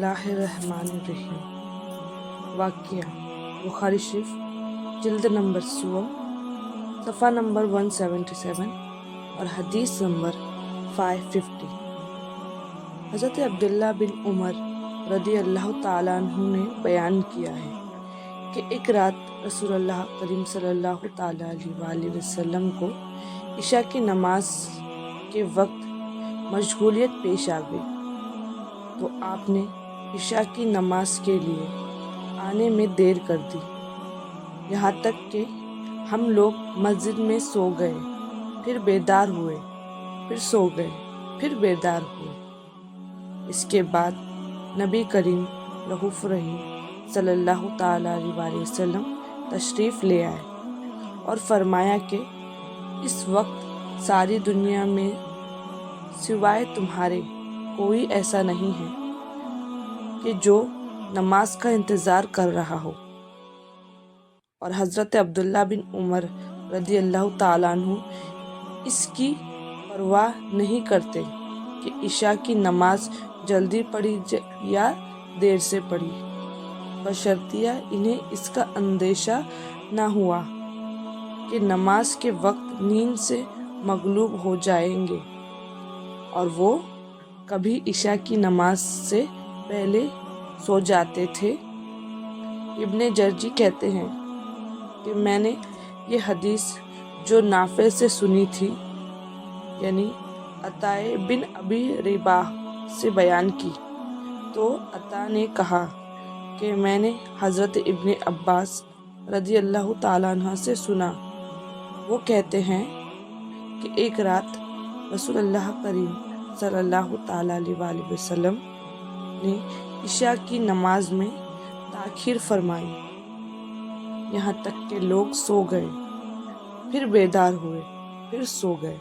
اللہ الرحمن الرحیم۔ واقعہ بخاری شریف جلد نمبر 16 صفحہ نمبر 177 اور حدیث نمبر 550۔ حضرت عبداللہ بن عمر رضی اللہ تعالیٰ عنہ نے بیان کیا ہے کہ ایک رات رسول اللہ کریم صلی اللہ تعالیٰ علیہ وآلہ وسلم کو عشاء کی نماز کے وقت مشغولیت پیش آ گئی، تو آپ نے عشاء کی نماز کے لیے آنے میں دیر کر دی، یہاں تک کہ ہم لوگ مسجد میں سو گئے، پھر بیدار ہوئے، پھر سو گئے، پھر بیدار ہوئے۔ اس کے بعد نبی کریم رؤوف رحیم صلی اللہ تعالیٰ علیہ وآلہ وسلم تشریف لے آئے اور فرمایا کہ اس وقت ساری دنیا میں سوائے تمہارے کوئی ایسا نہیں ہے کہ جو نماز کا انتظار کر رہا ہو۔ اور حضرت عبداللہ بن عمر رضی اللہ تعالیٰ عنہ اس کی پرواہ نہیں کرتے کہ عشاء کی نماز جلدی پڑھی یا دیر سے پڑھی، بشرطیہ انہیں اس کا اندیشہ نہ ہوا کہ نماز کے وقت نیند سے مغلوب ہو جائیں گے، اور وہ کبھی عشاء کی نماز سے پہلے سو جاتے تھے۔ ابن جرجی کہتے ہیں کہ میں نے یہ حدیث جو نافع سے سنی تھی، یعنی عطاء بن ابی رباح سے بیان کی، تو عطاء نے کہا کہ میں نے حضرت ابن عباس رضی اللہ تعالیٰ عنہ سے سنا، وہ کہتے ہیں کہ ایک رات رسول اللہ کریم صلی اللہ تعالیٰ علیہ وآلہ وسلم نے عشاء کی نماز میں تاخیر فرمائی، یہاں تک کہ لوگ سو گئے، پھر بیدار ہوئے، پھر سو گئے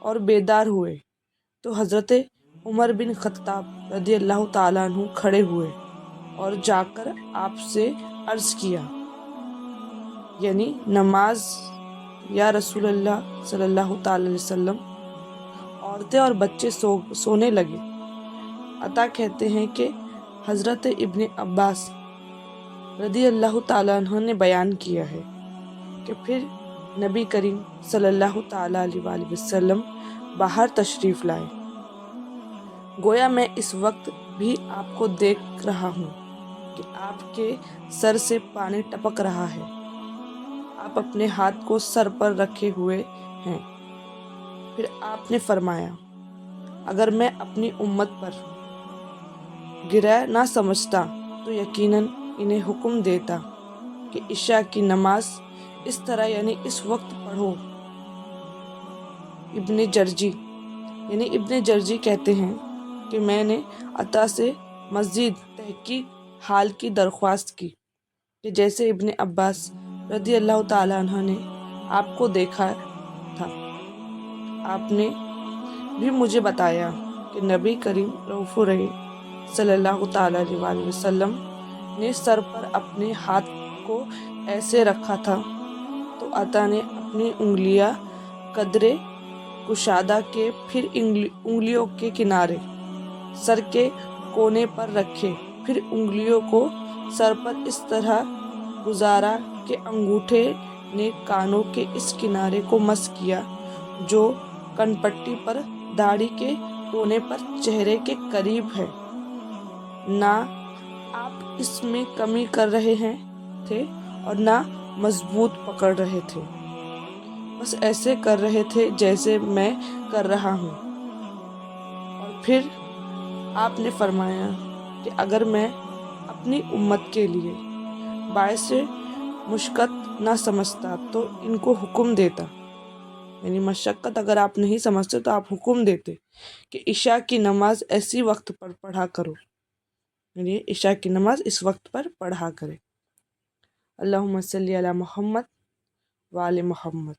اور بیدار ہوئے، تو حضرت عمر بن خطاب رضی اللہ تعالیٰ عنہ کھڑے ہوئے اور جا کر آپ سے عرض کیا، یعنی نماز یا رسول اللہ صلی اللہ تعالیٰ علیہ وسلم۔ عورتیں اور بچے سونے لگے۔ عطا کہتے ہیں کہ حضرت ابن عباس رضی اللہ تعالیٰ عنہ نے بیان کیا ہے کہ پھر نبی کریم صلی اللہ تعالیٰ علیہ وآلہ وسلم باہر تشریف لائے، گویا میں اس وقت بھی آپ کو دیکھ رہا ہوں کہ آپ کے سر سے پانی ٹپک رہا ہے، آپ اپنے ہاتھ کو سر پر رکھے ہوئے ہیں۔ پھر آپ نے فرمایا، اگر میں اپنی امت پر گرہ نہ سمجھتا تو یقیناً انہیں حکم دیتا کہ عشاء کی نماز اس طرح یعنی اس وقت پڑھو۔ ابن جرجی کہتے ہیں کہ میں نے عطا سے مزید تحقیق حال کی درخواست کی کہ جیسے ابن عباس رضی اللہ تعالیٰ عنہ نے آپ کو دیکھا تھا، آپ نے بھی مجھے بتایا کہ نبی کریم رؤوف رحیم صلی اللہ تعالیٰ علیہ وآلہ وسلم نے سر پر اپنے ہاتھ کو ایسے رکھا تھا، تو عطا نے اپنی انگلیاں قدرے کشادہ کے، پھر انگلیوں کے کنارے سر کے کونے پر رکھے، پھر انگلیوں کو سر پر اس طرح گزارا کہ انگوٹھے نے کانوں کے اس کنارے کو مس کیا جو کنپٹی پر داڑھی کے کونے پر چہرے کے قریب ہے، نہ آپ اس میں کمی کر رہے تھے اور نہ مضبوط پکڑ رہے تھے، بس ایسے کر رہے تھے جیسے میں کر رہا ہوں۔ اور پھر آپ نے فرمایا کہ اگر میں اپنی امت کے لیے باعث مشقت نہ سمجھتا تو ان کو حکم دیتا، یعنی مشقت اگر آپ نہیں سمجھتے تو آپ حکم دیتے کہ عشاء کی نماز ایسی وقت پر پڑھا کرو، یعنی عشاء کی نماز اس وقت پر پڑھا کرے۔ اللہم صلی علی محمد وآل محمد۔